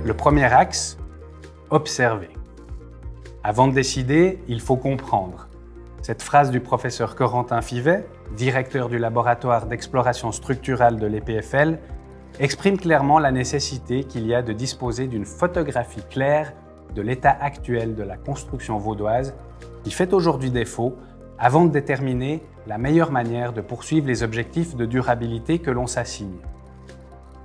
Le premier axe, observer. Avant de décider, il faut comprendre. Cette phrase du professeur Corentin Fivet, directeur du laboratoire d'exploration structurale de l'EPFL, exprime clairement la nécessité qu'il y a de disposer d'une photographie claire de l'état actuel de la construction vaudoise qui fait aujourd'hui défaut avant de déterminer la meilleure manière de poursuivre les objectifs de durabilité que l'on s'assigne.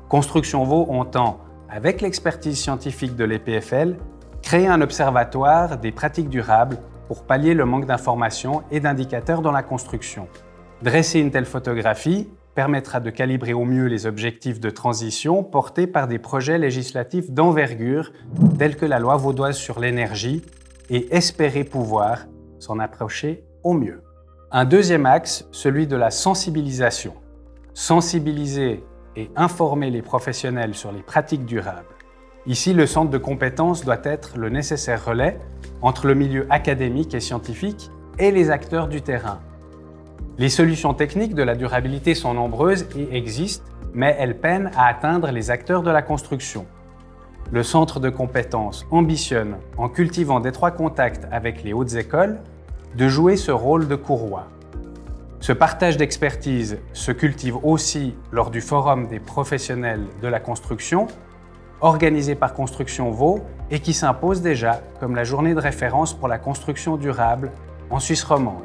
Construction Vaud entend, avec l'expertise scientifique de l'EPFL, créer un observatoire des pratiques durables pour pallier le manque d'informations et d'indicateurs dans la construction. Dresser une telle photographie permettra de calibrer au mieux les objectifs de transition portés par des projets législatifs d'envergure tels que la loi vaudoise sur l'énergie et espérer pouvoir s'en approcher au mieux. Un deuxième axe, celui de la sensibilisation. Sensibiliser et informer les professionnels sur les pratiques durables. Ici, le centre de compétences doit être le nécessaire relais entre le milieu académique et scientifique et les acteurs du terrain. Les solutions techniques de la durabilité sont nombreuses et existent, mais elles peinent à atteindre les acteurs de la construction. Le centre de compétences ambitionne, en cultivant d'étroits contacts avec les hautes écoles, de jouer ce rôle de courroie. Ce partage d'expertise se cultive aussi lors du Forum des professionnels de la construction, organisé par Construction Vaud et qui s'impose déjà comme la journée de référence pour la construction durable en Suisse romande.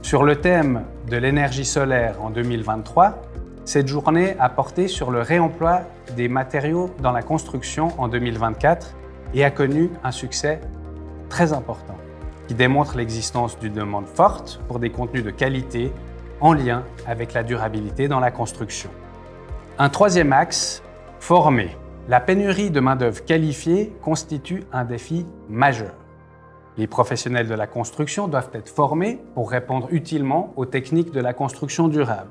Sur le thème de l'énergie solaire en 2023, cette journée a porté sur le réemploi des matériaux dans la construction en 2024 et a connu un succès très important, qui démontre l'existence d'une demande forte pour des contenus de qualité en lien avec la durabilité dans la construction. Un troisième axe, former. La pénurie de main-d'œuvre qualifiée constitue un défi majeur. Les professionnels de la construction doivent être formés pour répondre utilement aux techniques de la construction durable.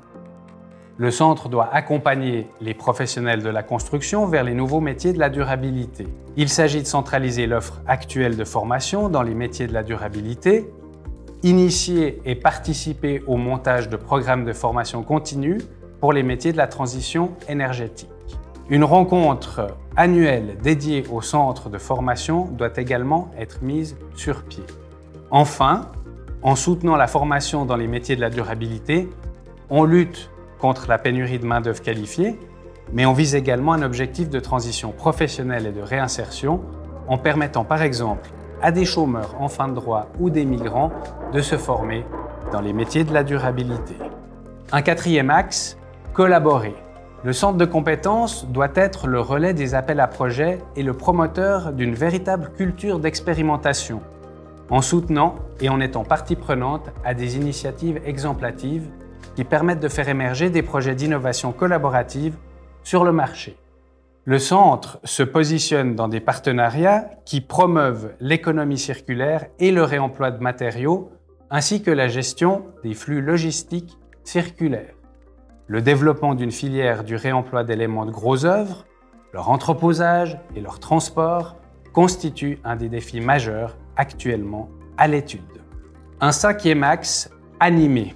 Le centre doit accompagner les professionnels de la construction vers les nouveaux métiers de la durabilité. Il s'agit de centraliser l'offre actuelle de formation dans les métiers de la durabilité, initier et participer au montage de programmes de formation continue pour les métiers de la transition énergétique. Une rencontre annuelle dédiée au centre de formation doit également être mise sur pied. Enfin, en soutenant la formation dans les métiers de la durabilité, on lutte contre la pénurie de main-d'œuvre qualifiée, mais on vise également un objectif de transition professionnelle et de réinsertion en permettant par exemple à des chômeurs en fin de droit ou des migrants de se former dans les métiers de la durabilité. Un quatrième axe, collaborer. Le centre de compétences doit être le relais des appels à projets et le promoteur d'une véritable culture d'expérimentation, en soutenant et en étant partie prenante à des initiatives exemplatives qui permettent de faire émerger des projets d'innovation collaborative sur le marché. Le centre se positionne dans des partenariats qui promeuvent l'économie circulaire et le réemploi de matériaux, ainsi que la gestion des flux logistiques circulaires. Le développement d'une filière du réemploi d'éléments de gros œuvres, leur entreposage et leur transport constitue un des défis majeurs actuellement à l'étude. Un cinquième axe, animer.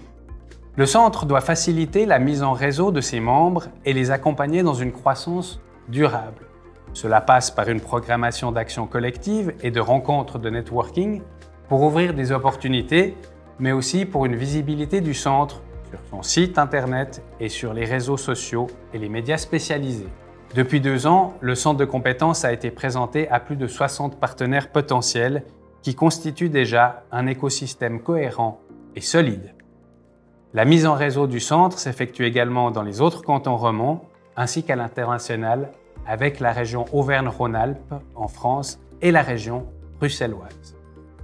Le centre doit faciliter la mise en réseau de ses membres et les accompagner dans une croissance durable. Cela passe par une programmation d'actions collectives et de rencontres de networking pour ouvrir des opportunités, mais aussi pour une visibilité du centre sur son site internet et sur les réseaux sociaux et les médias spécialisés. Depuis 2 ans, le centre de compétences a été présenté à plus de 60 partenaires potentiels qui constituent déjà un écosystème cohérent et solide. La mise en réseau du centre s'effectue également dans les autres cantons romans ainsi qu'à l'international avec la région Auvergne-Rhône-Alpes en France et la région bruxelloise.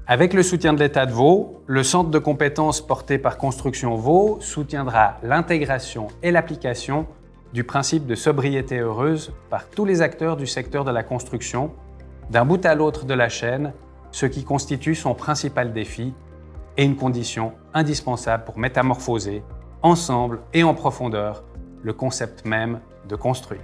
Avec le soutien de l'État de Vaud, le centre de compétences porté par Construction Vaud soutiendra l'intégration et l'application du principe de sobriété heureuse par tous les acteurs du secteur de la construction, d'un bout à l'autre de la chaîne, ce qui constitue son principal défi et une condition indispensable pour métamorphoser, ensemble et en profondeur, le concept même de construire.